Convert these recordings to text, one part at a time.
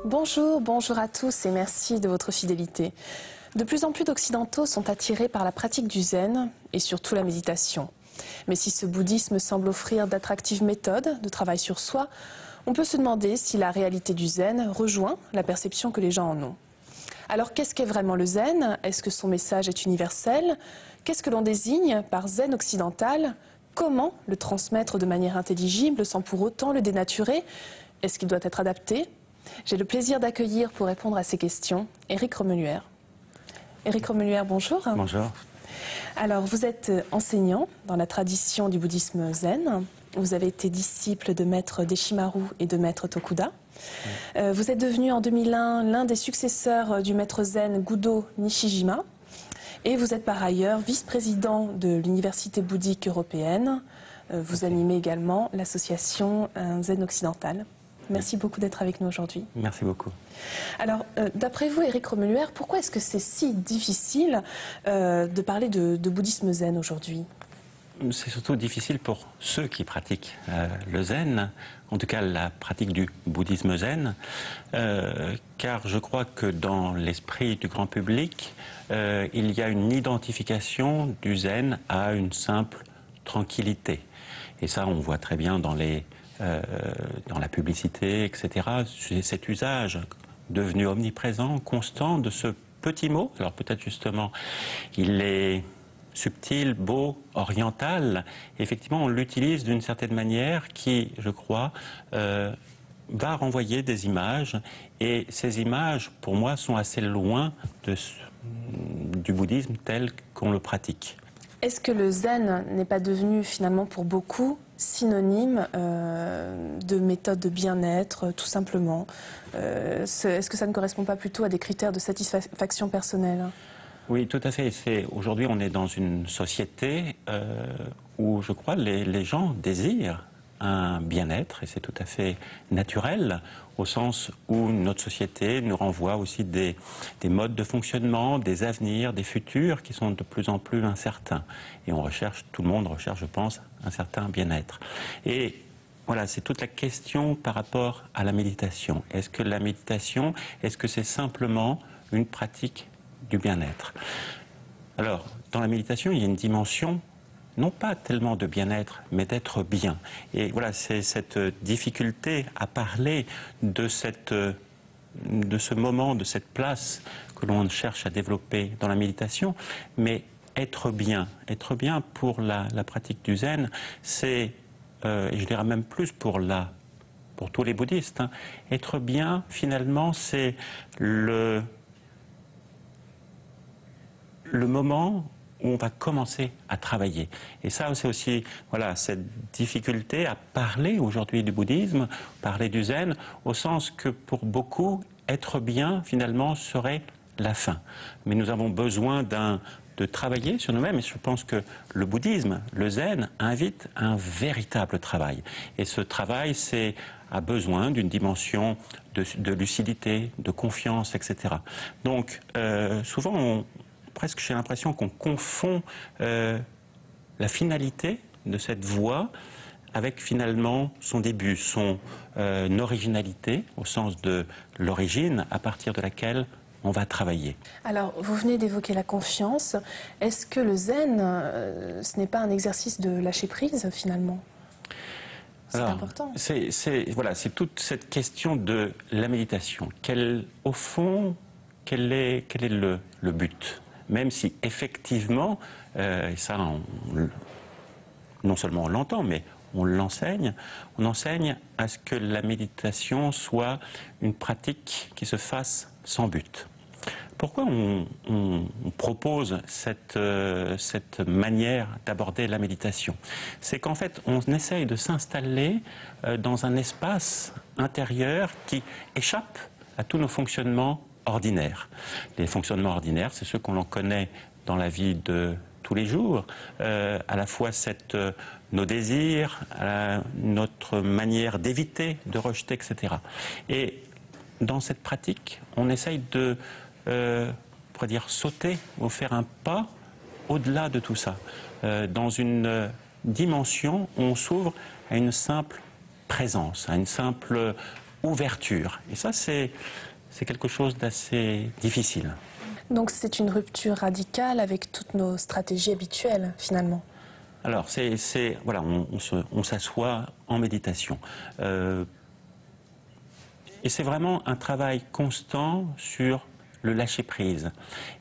Bonjour, bonjour à tous et merci de votre fidélité. De plus en plus d'Occidentaux sont attirés par la pratique du zen et surtout la méditation. Mais si ce bouddhisme semble offrir d'attractives méthodes de travail sur soi, on peut se demander si la réalité du zen rejoint la perception que les gens en ont. Alors qu'est-ce qu'est vraiment le zen? Est-ce que son message est universel? Qu'est-ce que l'on désigne par zen occidental? Comment le transmettre de manière intelligible sans pour autant le dénaturer? Est-ce qu'il doit être adapté? J'ai le plaisir d'accueillir pour répondre à ces questions Éric Romeluère. Éric Romeluère, bonjour. Bonjour. Alors, vous êtes enseignant dans la tradition du bouddhisme zen. Vous avez été disciple de maître Deshimaru et de maître Tokuda. Vous êtes devenu en 2001 l'un des successeurs du maître zen Gudo Nishijima. Et vous êtes par ailleurs vice-président de l'Université bouddhique européenne. Vous animez également l'association Zen Occidental. Merci beaucoup d'être avec nous aujourd'hui. Merci beaucoup. Alors, d'après vous, Éric Romeluère, pourquoi est-ce que c'est si difficile de parler de bouddhisme zen aujourd'hui? C'est surtout difficile pour ceux qui pratiquent le zen, en tout cas la pratique du bouddhisme zen, car je crois que dans l'esprit du grand public, il y a une identification du zen à une simple tranquillité. Et ça, on voit très bien dans la publicité, etc. C'est cet usage devenu omniprésent, constant de ce petit mot. Alors peut-être justement, il est subtil, beau, oriental. Effectivement, on l'utilise d'une certaine manière qui, je crois, va renvoyer des images. Et ces images, pour moi, sont assez loin du bouddhisme tel qu'on le pratique. Est-ce que le zen n'est pas devenu finalement pour beaucoup synonyme de méthode de bien-être, tout simplement? Est-ce que ça ne correspond pas plutôt à des critères de satisfaction personnelle? Oui, tout à fait. Aujourd'hui, on est dans une société où, je crois, les gens désirent un bien-être, et c'est tout à fait naturel, au sens où notre société nous renvoie aussi des modes de fonctionnement, des avenirs, des futurs qui sont de plus en plus incertains. Et tout le monde recherche, je pense, un certain bien-être. Et voilà, c'est toute la question par rapport à la méditation. Est-ce que la méditation, est-ce que c'est simplement une pratique du bien-être? Alors, dans la méditation, il y a une dimension non pas tellement de bien-être, mais d'être bien. Et voilà, c'est cette difficulté à parler de ce moment, de cette place que l'on cherche à développer dans la méditation. Mais être bien pour la pratique du zen, c'est, et je dirais même plus pour tous les bouddhistes, hein, être bien, finalement, c'est le moment où on va commencer à travailler. Et ça, c'est aussi voilà, cette difficulté à parler aujourd'hui du bouddhisme, parler du zen, au sens que pour beaucoup, être bien, finalement, serait la fin. Mais nous avons besoin de travailler sur nous-mêmes, et je pense que le bouddhisme, le zen, invite un véritable travail. Et ce travail, a besoin d'une dimension de lucidité, de confiance, etc. Donc, souvent, presque j'ai l'impression qu'on confond la finalité de cette voie avec finalement son début, son originalité, au sens de l'origine à partir de laquelle on va travailler. Alors, vous venez d'évoquer la confiance. Est-ce que le zen, ce n'est pas un exercice de lâcher prise finalement? C'est important. Voilà, c'est toute cette question de la méditation. Au fond, quel est le but? Même si effectivement, et ça, non seulement on l'entend, mais on l'enseigne, on enseigne à ce que la méditation soit une pratique qui se fasse sans but. Pourquoi on propose cette manière d'aborder la méditation? C'est qu'en fait, on essaye de s'installer dans un espace intérieur qui échappe à tous nos fonctionnements ordinaires. Les fonctionnements ordinaires, c'est ceux qu'on connaît dans la vie de tous les jours, à la fois nos désirs, notre manière d'éviter, de rejeter, etc. Et dans cette pratique, on essaye de on pourrait dire sauter ou faire un pas au-delà de tout ça, dans une dimension où on s'ouvre à une simple présence, à une simple ouverture. Et ça, c'est quelque chose d'assez difficile. Donc c'est une rupture radicale avec toutes nos stratégies habituelles, finalement. Alors, voilà, on s'assoit en méditation. Et c'est vraiment un travail constant sur le lâcher-prise.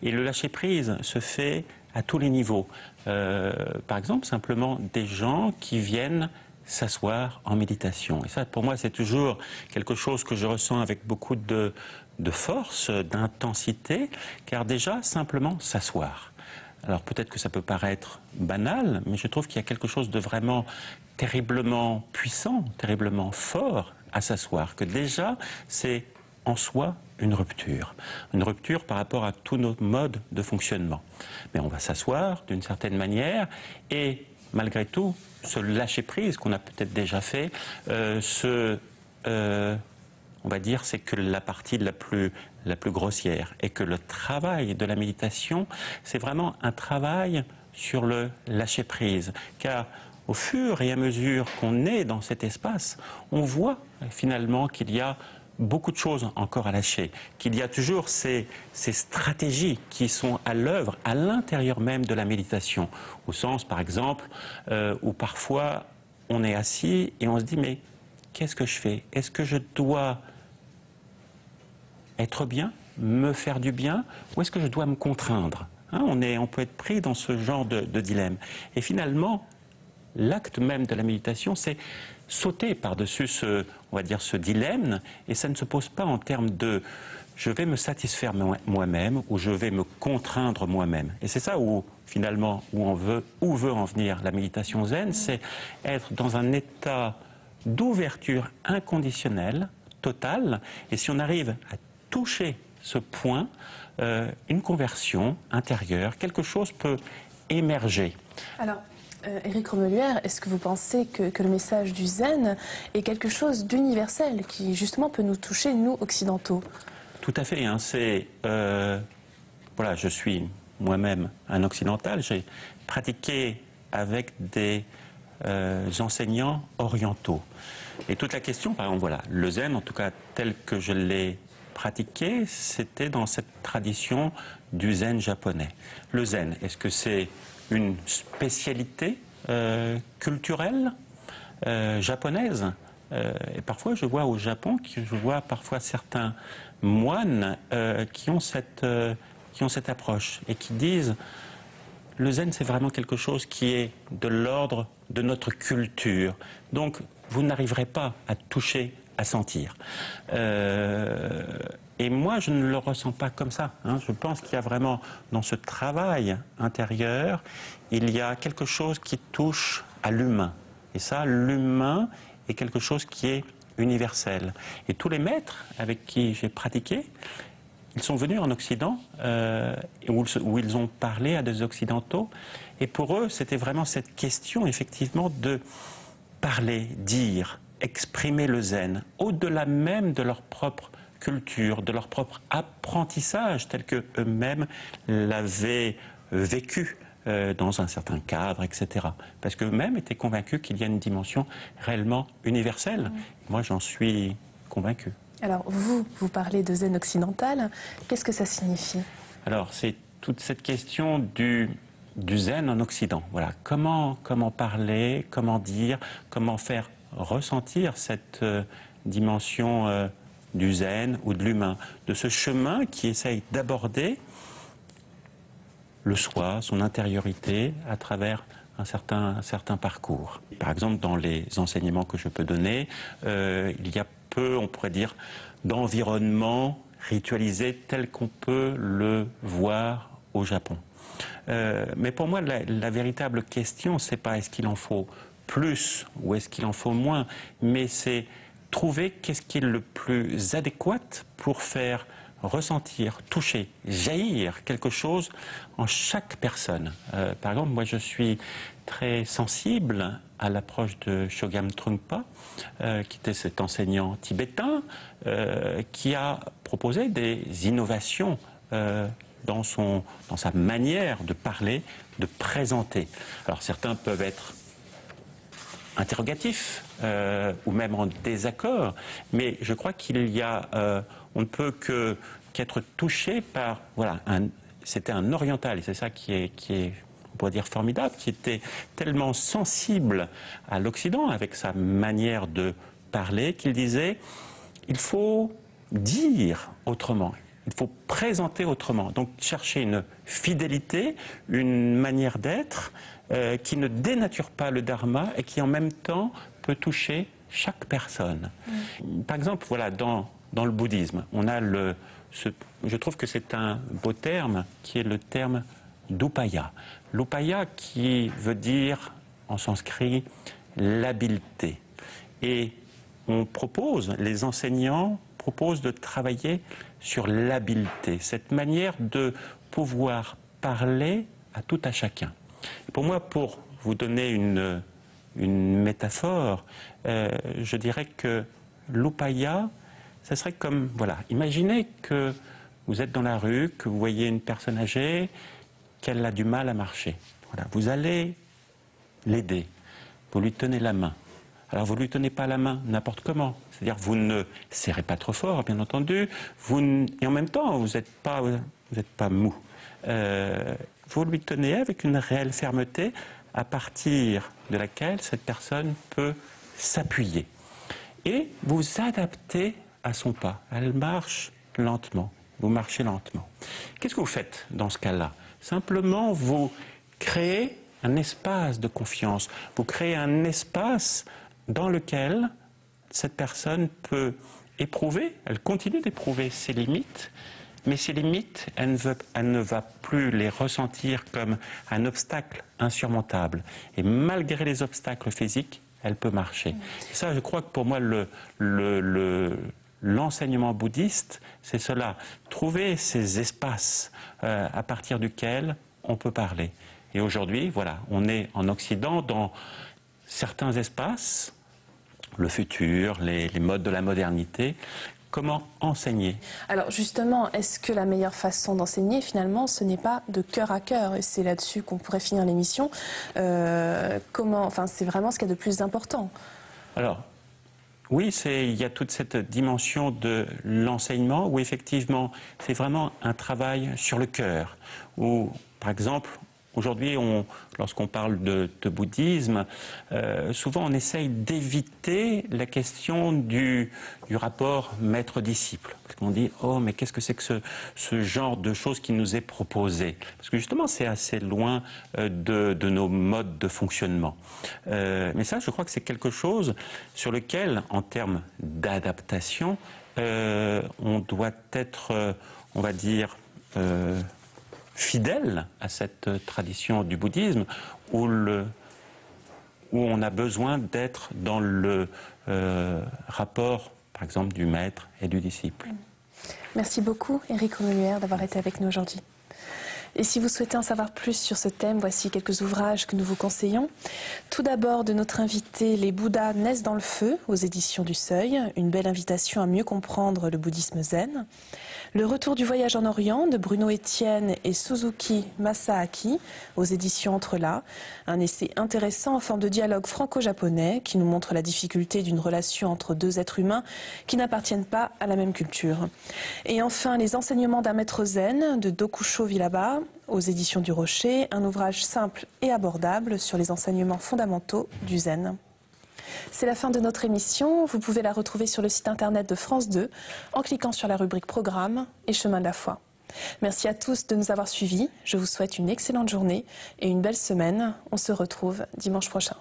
Et le lâcher-prise se fait à tous les niveaux. Par exemple, simplement des gens qui viennent s'asseoir en méditation. Et ça, pour moi, c'est toujours quelque chose que je ressens avec beaucoup de force, d'intensité, car déjà, simplement s'asseoir. Alors peut-être que ça peut paraître banal, mais je trouve qu'il y a quelque chose de vraiment terriblement puissant, terriblement fort à s'asseoir, que déjà, c'est en soi une rupture par rapport à tous nos modes de fonctionnement. Mais on va s'asseoir d'une certaine manière et malgré tout, ce lâcher-prise qu'on a peut-être déjà fait, on va dire, c'est que la partie la plus grossière, et que le travail de la méditation, c'est vraiment un travail sur le lâcher-prise. Car au fur et à mesure qu'on est dans cet espace, on voit finalement qu'il y a beaucoup de choses encore à lâcher, qu'il y a toujours ces stratégies qui sont à l'œuvre à l'intérieur même de la méditation, au sens par exemple où parfois on est assis et on se dit mais qu'est-ce que je fais? Est-ce que je dois être bien, me faire du bien, ou est-ce que je dois me contraindre? On peut être pris dans ce genre de dilemme. Et finalement, l'acte même de la méditation, c'est sauter par-dessus on va dire, ce dilemme, et ça ne se pose pas en termes de je vais me satisfaire moi-même ou je vais me contraindre moi-même. Et c'est ça où, finalement, où veut en venir la méditation zen, c'est être dans un état d'ouverture inconditionnelle, totale, et si on arrive à toucher ce point, une conversion intérieure, quelque chose peut émerger. Alors, Éric Remeluère, est-ce que vous pensez que le message du zen est quelque chose d'universel qui justement peut nous toucher, nous, occidentaux? Tout à fait. Voilà, je suis moi-même un occidental. J'ai pratiqué avec des enseignants orientaux. Et toute la question, par exemple, voilà, le zen, en tout cas tel que je l'ai pratiqué, c'était dans cette tradition du zen japonais. Le zen, est-ce que c'est une spécialité culturelle japonaise? Et parfois, je vois au Japon, je vois parfois certains moines qui ont cette approche et qui disent le zen, c'est vraiment quelque chose qui est de l'ordre de notre culture. Donc, vous n'arriverez pas à toucher, à sentir. Et moi, je ne le ressens pas comme ça. Je pense qu'il y a vraiment, dans ce travail intérieur, il y a quelque chose qui touche à l'humain. Et ça, l'humain est quelque chose qui est universel. Et tous les maîtres avec qui j'ai pratiqué, ils sont venus en Occident, où ils ont parlé à des Occidentaux. Et pour eux, c'était vraiment cette question, effectivement, de parler, dire, exprimer le zen, au-delà même de leur propre culture, de leur propre apprentissage, tel qu'eux-mêmes l'avaient vécu dans un certain cadre, etc. Parce qu'eux-mêmes étaient convaincus qu'il y a une dimension réellement universelle. Moi, j'en suis convaincu. Alors, vous parlez de zen occidental. Qu'est-ce que ça signifie? Alors, c'est toute cette question du zen en Occident. Voilà. Comment parler, comment dire, comment faire ressentir cette dimension du zen ou de l'humain, de ce chemin qui essaye d'aborder le soi, son intériorité, à travers un certain parcours. Par exemple, dans les enseignements que je peux donner, il y a peu, on pourrait dire, d'environnement ritualisé tel qu'on peut le voir au Japon. Mais pour moi, la véritable question, c'est pas est-ce qu'il en faut plus ou est-ce qu'il en faut moins, mais c'est trouver qu'est-ce qui est le plus adéquat pour faire ressentir, toucher, jaillir quelque chose en chaque personne. Par exemple, moi je suis très sensible à l'approche de Chogyam Trungpa, qui était cet enseignant tibétain, qui a proposé des innovations dans sa manière de parler, de présenter. Alors certains peuvent être interrogatif ou même en désaccord, mais je crois qu'il y a, on ne peut qu'être touché par, voilà, c'était un oriental, et c'est ça qui est, on pourrait dire, formidable, qui était tellement sensible à l'Occident avec sa manière de parler, qu'il disait, il faut dire autrement. Il faut présenter autrement. Donc chercher une fidélité, une manière d'être qui ne dénature pas le dharma et qui en même temps peut toucher chaque personne. Par exemple, voilà, dans le bouddhisme, on a je trouve que c'est un beau terme qui est le terme d'upaya. L'upaya qui veut dire en sanskrit l'habileté. Et on propose, les enseignants proposent de travailler sur l'habileté, cette manière de pouvoir parler à tout à chacun. Pour moi, pour vous donner une métaphore, je dirais que l'upaya, ça serait comme, voilà, imaginez que vous êtes dans la rue, que vous voyez une personne âgée, qu'elle a du mal à marcher. Voilà, vous allez l'aider, vous lui tenez la main. Alors vous ne lui tenez pas la main n'importe comment, c'est-à-dire vous ne serrez pas trop fort, bien entendu, et en même temps vous n'êtes pas mou. Vous lui tenez avec une réelle fermeté à partir de laquelle cette personne peut s'appuyer. Et vous adaptez à son pas. Elle marche lentement, vous marchez lentement. Qu'est-ce que vous faites dans ce cas-là? Simplement, vous créez un espace de confiance, vous créez un espace dans lequel cette personne peut éprouver, elle continue d'éprouver ses limites, mais ces limites, elle ne va plus les ressentir comme un obstacle insurmontable. Et malgré les obstacles physiques, elle peut marcher. Et ça, je crois que pour moi, l'enseignement bouddhiste, c'est cela. Trouver ces espaces à partir duquel on peut parler. Et aujourd'hui, voilà, on est en Occident dans certains espaces, le futur, les modes de la modernité. Comment enseigner? Alors justement, est-ce que la meilleure façon d'enseigner, finalement, ce n'est pas de cœur à cœur? Et c'est là-dessus qu'on pourrait finir l'émission. C'est vraiment ce qu'il y a de plus important. Alors, oui, il y a toute cette dimension de l'enseignement où effectivement, c'est vraiment un travail sur le cœur. Où, par exemple, aujourd'hui, lorsqu'on parle de bouddhisme, souvent on essaye d'éviter la question du rapport maître-disciple. Parce qu'on dit, oh, mais qu'est-ce que c'est que ce genre de choses qui nous est proposé? Parce que justement, c'est assez loin de nos modes de fonctionnement. Mais ça, je crois que c'est quelque chose sur lequel, en termes d'adaptation, on doit être, on va dire, fidèle à cette tradition du bouddhisme où on a besoin d'être dans le rapport, par exemple, du maître et du disciple. Merci beaucoup, Éric Romuluère, d'avoir été avec nous aujourd'hui. Et si vous souhaitez en savoir plus sur ce thème, voici quelques ouvrages que nous vous conseillons. Tout d'abord, de notre invité, Les Bouddhas naissent dans le feu, aux éditions du Seuil, une belle invitation à mieux comprendre le bouddhisme zen. Le retour du voyage en Orient, de Bruno Etienne et Suzuki Masaaki, aux éditions Entrelacs, un essai intéressant en forme de dialogue franco-japonais qui nous montre la difficulté d'une relation entre deux êtres humains qui n'appartiennent pas à la même culture. Et enfin, Les enseignements d'un maître zen, de Dokusho Vilaba, aux éditions du Rocher, un ouvrage simple et abordable sur les enseignements fondamentaux du zen. C'est la fin de notre émission. Vous pouvez la retrouver sur le site internet de France 2 en cliquant sur la rubrique Programme et Chemin de la foi. Merci à tous de nous avoir suivis. Je vous souhaite une excellente journée et une belle semaine. On se retrouve dimanche prochain.